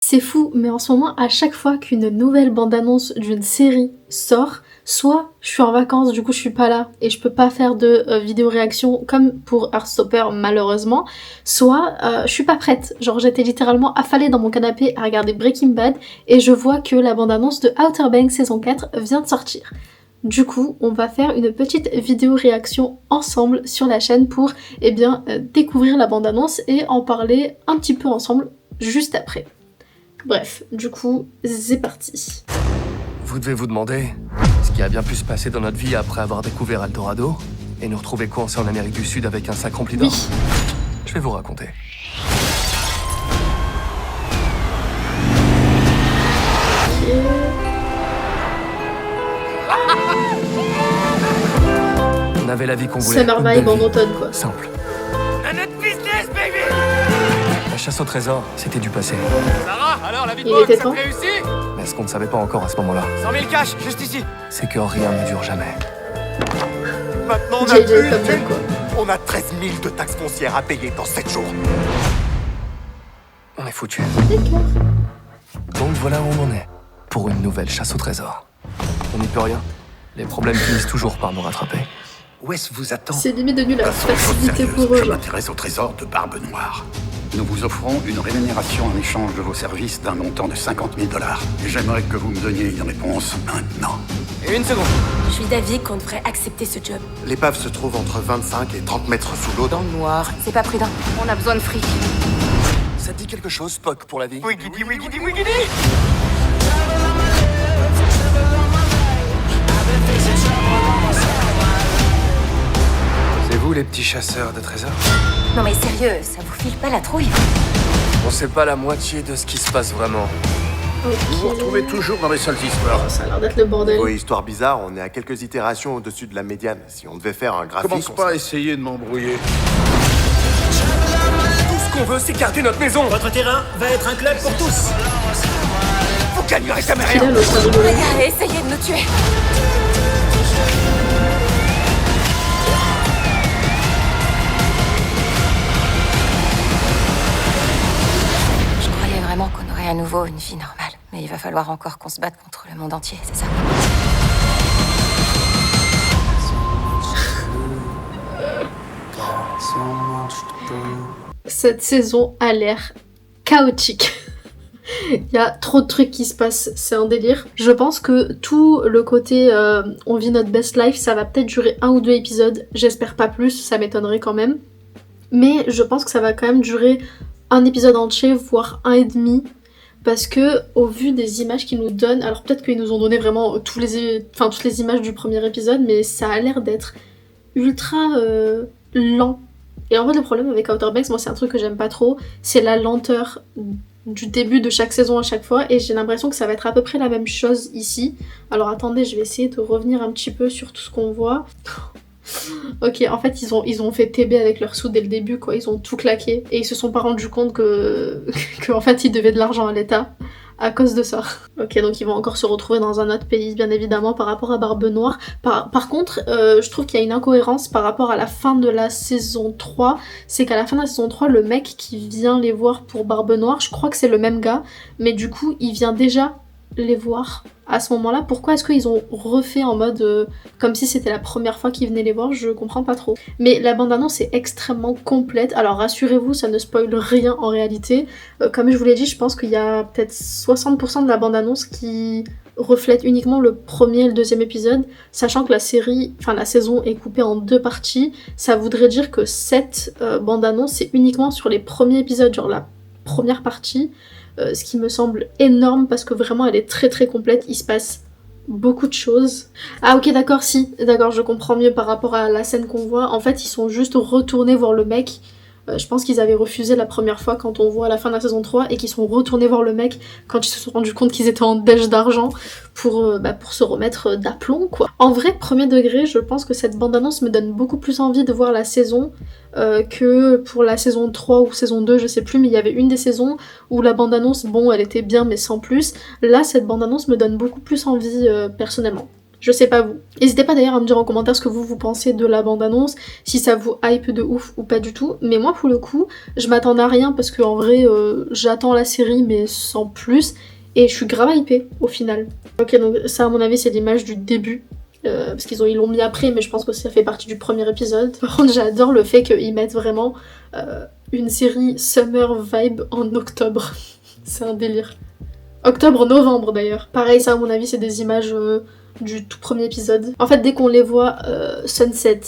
C'est fou, mais en ce moment, à chaque fois qu'une nouvelle bande-annonce d'une série sort, soit je suis en vacances, du coup je suis pas là et je peux pas faire de vidéo réaction comme pour Heartstopper malheureusement, soit je suis pas prête. Genre j'étais littéralement affalée dans mon canapé à regarder Breaking Bad et je vois que la bande-annonce de Outer Banks saison 4 vient de sortir. Du coup, on va faire une petite vidéo réaction ensemble sur la chaîne pour découvrir la bande-annonce et en parler un petit peu ensemble juste après. Bref, du coup, c'est parti. Vous devez vous demander ce qui a bien pu se passer dans notre vie après avoir découvert Eldorado et nous retrouver coincés en Amérique du Sud avec un sac rempli d'or. Oui. Je vais vous raconter. On avait la vie qu'on voulait. Summer vibe en automne, quoi. Simple. Notre business, baby. La chasse au trésor, c'était du passé. Sarah, alors la vie de Il boxe, était ça temps. te réussit? Mais ce qu'on ne savait pas encore à ce moment-là, 100 000 cash, juste ici. c'est que rien ne dure jamais. Maintenant, on a JJ plus comme de ça, thunes. quoi. On a 13 000 de taxes foncières à payer dans 7 jours. On est foutus. D'accord. Donc voilà où on en est. Pour une nouvelle chasse au trésor. On n'y peut rien. Les problèmes finissent toujours par nous rattraper. Wes vous attend. C'est limite devenu la Passons aux choses facilité sérieuses. pour eux, Je genre. m'intéresse au trésor de Barbe Noire. Nous vous offrons une rémunération en échange de vos services d'un montant de 50 000 $. Et j'aimerais que vous me donniez une réponse maintenant. Une seconde. Je suis d'avis qu'on devrait accepter ce job. L'épave se trouve entre 25 et 30 mètres sous l'eau. Dans le noir, c'est pas prudent. On a besoin de fric. Ça te dit quelque chose, Spock, pour la vie? Wigidi, wigidi, wigidi. C'est vous les petits chasseurs de trésors? Non mais sérieux, ça vous file pas la trouille? On sait pas la moitié de ce qui se passe vraiment. Vous vous Ok. retrouvez toujours dans les seules histoires. Ça a l'air d'être le bordel. Oui, histoire bizarre, on est à quelques itérations au-dessus de la médiane. Si on devait faire un graphique... Commence pas à essayer de m'embrouiller. Tout ce qu'on veut, c'est garder notre maison. Votre terrain va être un club pour tous. Vous gagnerez jamais Il a rien. l'autre à rigoler. Regarde, essayez de nous tuer. Je croyais vraiment qu'on aurait à nouveau une vie normale. Mais il va falloir encore qu'on se batte contre le monde entier, c'est ça? Cette saison a l'air chaotique. Il y a trop de trucs qui se passent, c'est un délire. Je pense que tout le côté on vit notre best life, ça va peut-être durer 1 ou 2 épisodes. J'espère pas plus, ça m'étonnerait quand même. Mais je pense que ça va quand même durer un épisode entier, voire 1,5. Parce que au vu des images qu'ils nous donnent, alors peut-être qu'ils nous ont donné vraiment toutes les images du premier épisode, mais ça a l'air d'être ultra lent. Et en fait le problème avec Outer Banks, moi c'est un truc que j'aime pas trop, c'est la lenteur du début de chaque saison à chaque fois, et j'ai l'impression que ça va être à peu près la même chose ici. Alors attendez, je vais essayer de revenir un petit peu sur tout ce qu'on voit. Ok, en fait ils ont fait TB avec leur sous dès le début, quoi, ils ont tout claqué, et ils se sont pas rendus compte que en fait ils devaient de l'argent à l'État à cause de ça. Ok, donc ils vont encore se retrouver dans un autre pays, bien évidemment, par rapport à Barbe Noire. Par contre, je trouve qu'il y a une incohérence par rapport à la fin de la saison 3. C'est qu'à la fin de la saison 3, le mec qui vient les voir pour Barbe Noire, je crois que c'est le même gars, mais du coup, il vient déjà les voir à ce moment-là. Pourquoi est-ce qu'ils ont refait en mode comme si c'était la première fois qu'ils venaient les voir? Je comprends pas trop. Mais la bande-annonce est extrêmement complète, alors rassurez-vous, ça ne spoil rien en réalité. Comme je vous l'ai dit, je pense qu'il y a peut-être 60% de la bande-annonce qui reflète uniquement le premier et le deuxième épisode, sachant que la saison est coupée en 2 parties. Ça voudrait dire que cette bande-annonce, c'est uniquement sur les premiers épisodes, genre la première partie. Ce qui me semble énorme parce que vraiment elle est très très complète, il se passe beaucoup de choses. Ah ok, d'accord, je comprends mieux par rapport à la scène qu'on voit. En fait ils sont juste retournés voir le mec. Je pense qu'ils avaient refusé la première fois quand on voit à la fin de la saison 3 et qu'ils sont retournés voir le mec quand ils se sont rendus compte qu'ils étaient en dèche d'argent pour se remettre d'aplomb, quoi. En vrai, premier degré, je pense que cette bande-annonce me donne beaucoup plus envie de voir la saison que pour la saison 3 ou saison 2, je sais plus, mais il y avait une des saisons où la bande-annonce, bon, elle était bien mais sans plus. Là, cette bande-annonce me donne beaucoup plus envie personnellement. Je sais pas vous. N'hésitez pas d'ailleurs à me dire en commentaire ce que vous pensez de la bande-annonce, si ça vous hype de ouf ou pas du tout. Mais moi pour le coup, je m'attendais à rien parce que en vrai, j'attends la série mais sans plus. Et je suis grave hypée au final. Ok, donc ça à mon avis c'est l'image du début. Parce ils l'ont mis après, mais je pense que ça fait partie du premier épisode. Par contre, j'adore le fait qu'ils mettent vraiment une série Summer Vibe en octobre. C'est un délire. Octobre-novembre d'ailleurs. Pareil, ça à mon avis c'est des images du tout premier épisode. En fait, dès qu'on les voit sunset,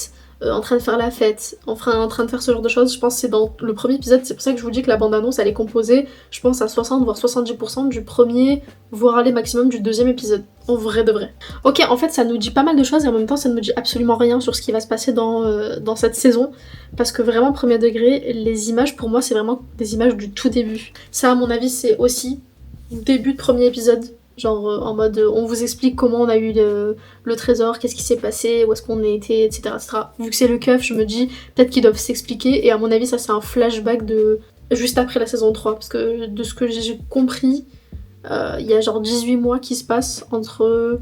en train de faire la fête, en train de faire ce genre de choses, je pense que c'est dans le premier épisode. C'est pour ça que je vous dis que la bande-annonce elle est composée, je pense à 60 voire 70% du premier, voire aller maximum du deuxième épisode. En vrai de vrai. Ok, en fait ça nous dit pas mal de choses et en même temps ça ne me dit absolument rien sur ce qui va se passer dans cette saison. Parce que vraiment, premier degré, les images pour moi c'est vraiment des images du tout début. Ça à mon avis c'est aussi début de premier épisode. Genre en mode on vous explique comment on a eu le trésor, qu'est-ce qui s'est passé, où est-ce qu'on était, etc., etc. Vu que c'est le keuf, je me dis peut-être qu'ils doivent s'expliquer et à mon avis ça c'est un flashback de juste après la saison 3 parce que de ce que j'ai compris, il y a genre 18 mois qui se passent entre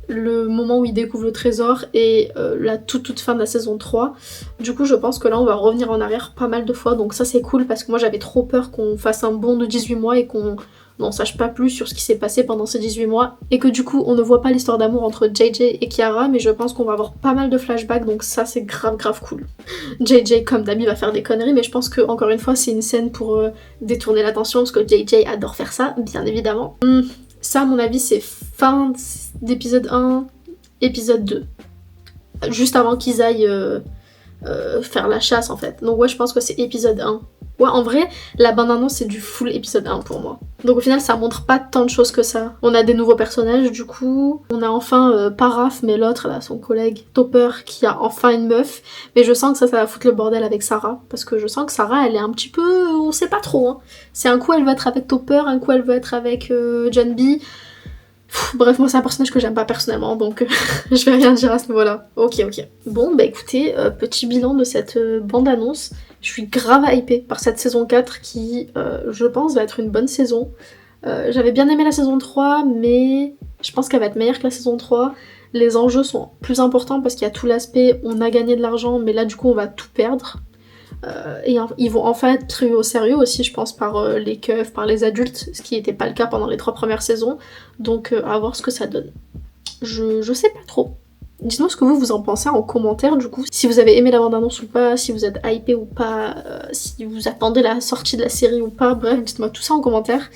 le moment où ils découvrent le trésor et la toute fin de la saison 3. Du coup je pense que là on va revenir en arrière pas mal de fois, donc ça c'est cool parce que moi j'avais trop peur qu'on fasse un bond de 18 mois et qu'on n'en sache pas plus sur ce qui s'est passé pendant ces 18 mois et que du coup on ne voit pas l'histoire d'amour entre JJ et Kiara, mais je pense qu'on va avoir pas mal de flashbacks, donc ça c'est grave cool. JJ comme d'habitude va faire des conneries, mais je pense que encore une fois c'est une scène pour détourner l'attention parce que JJ adore faire ça, bien évidemment. Ça à mon avis c'est fin d'épisode 1, épisode 2. Juste avant qu'ils aillent faire la chasse en fait. Donc ouais je pense que c'est épisode 1. Ouais, en vrai, la bande-annonce c'est du full épisode 1 pour moi. Donc au final ça montre pas tant de choses que ça. On a des nouveaux personnages du coup. On a enfin pas Raph mais l'autre là, son collègue Topper qui a enfin une meuf. Mais je sens que ça va foutre le bordel avec Sarah. Parce que je sens que Sarah elle est un petit peu... on sait pas trop hein. C'est un coup elle veut être avec Topper, un coup elle veut être avec John B. Bref, moi c'est un personnage que j'aime pas personnellement, donc je vais rien dire à ce niveau-là. Ok. Bon, bah écoutez, petit bilan de cette bande-annonce. Je suis grave hypée par cette saison 4 qui, je pense, va être une bonne saison. J'avais bien aimé la saison 3, mais je pense qu'elle va être meilleure que la saison 3. Les enjeux sont plus importants parce qu'il y a tout l'aspect on a gagné de l'argent, mais là du coup on va tout perdre. Et ils vont enfin être pris au sérieux aussi, je pense, par les keufs, par les adultes, ce qui n'était pas le cas pendant les 3 premières saisons. Donc à voir ce que ça donne. Je sais pas trop. Dites-moi ce que vous en pensez en commentaire du coup. Si vous avez aimé la bande-annonce ou pas, si vous êtes hypé ou pas, si vous attendez la sortie de la série ou pas, bref, dites-moi tout ça en commentaire.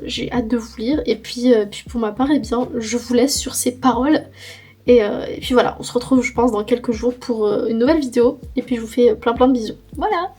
J'ai hâte de vous lire. Et puis pour ma part, eh bien, je vous laisse sur ces paroles. Et puis voilà, on se retrouve je pense dans quelques jours pour une nouvelle vidéo. Et puis je vous fais plein de bisous. Voilà!